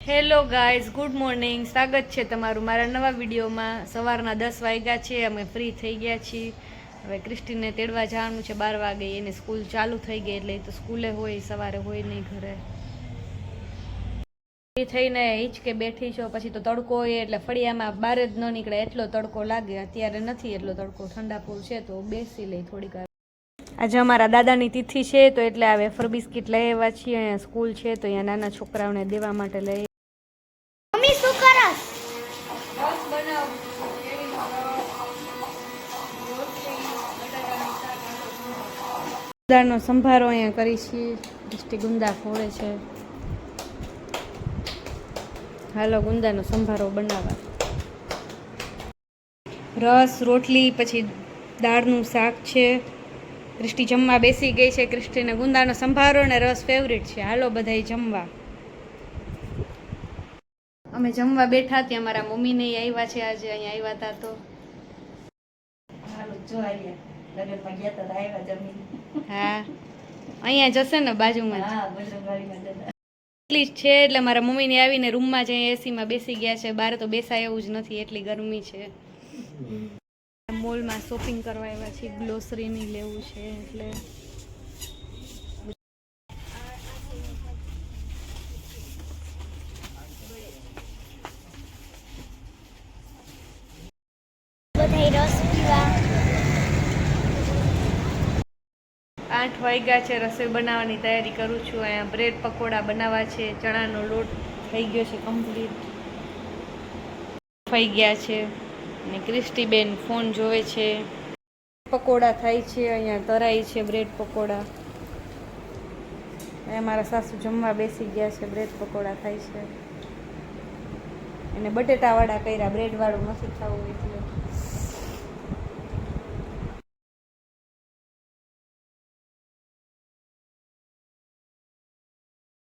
Hello guys, good morning. સ્વાગત છે તમારું મારા નવા વિડીયોમાં. સવારના 10 વાગ્યા છે, અમે ફ્રી થઈ ગયા છીએ. હવે ક્રિસ્ટીને તેડવા જવાનું છે 12 વાગે. એને સ્કૂલ ચાલુ થઈ ગઈ એટલે એ તો સ્કૂલે હોય, સવારે હોય નહીં ઘરે. ફ્રી થઈને હિંચકે બેઠી છો, પછી તો તડકો હોય એટલે ફળિયામાં બહાર જ ન નીકળે, એટલો તડકો લાગે. અત્યારે નથી એટલો તડકો, ઠંડાપુર છે તો બેસી લઈ થોડીક વાર. આજે અમારા દાદાની તિથિ છે તો એટલે આ વેફર બિસ્કિટ લઈ આવ્યા છીએ. અહીંયા સ્કૂલ છે તો અહીંયા નાના છોકરાઓને દેવા માટે લઈ. મમ્મી શું કરસ? રસ બનાવ. ગુંદાનો સંભારો અહીંયા કરી છીએ. દૃષ્ટિ ગુંદા ફોડે છે. હાલો ગુંદાનો સંભારો બનાવવા. રસ, રોટલી, પછી દાળનું શાક છે. ક્રિસ્ટી જમવા બેસી ગઈ છે. ક્રિસ્ટીને ગુંદાનો સંભારો અને રસ ફેવરિટ છે. હાલો બધાય જમવા. અમે જમવા બેઠા ત્યાં મારા મમ્મીને આવ્યા છે. આજે અહીંયા આવ્યા હતા તો હા, અહીંયા જશે ને બાજુમાં એટલી જ છે એટલે મારા મમ્મીને આવીને રૂમમાં જઈ એસીમાં બેસી ગયા છે. બહાર તો બેસાય એવું જ નથી, એટલી ગરમી છે. મોલમાં શોપિંગ કરવા આવ્યા છે, ગ્લોસરીની લેવું છે એટલે. બધાય રસ પીવા. 8 વાગ્યા છે. રસોઈ બનાવવાની તૈયારી કરું છું. અહીંયા બ્રેડ પકોડા બનાવવા છે. ચણાનો લોટ થઈ ગયો છે કમ્પ્લીટ, થઈ ગયા છે. અને ક્રિસ્ટીબેન ફોન જોવે છે. પકોડા થાય છે, અહીંયા તરાઈ છે બ્રેડ પકોડા. અહીંયા મારા સાસુ જમવા બેસી ગયા છે. બ્રેડ પકોડા થાય છે. એને બટેટાવાળા કર્યા, બ્રેડવાળું નથી ખાવું એટલે.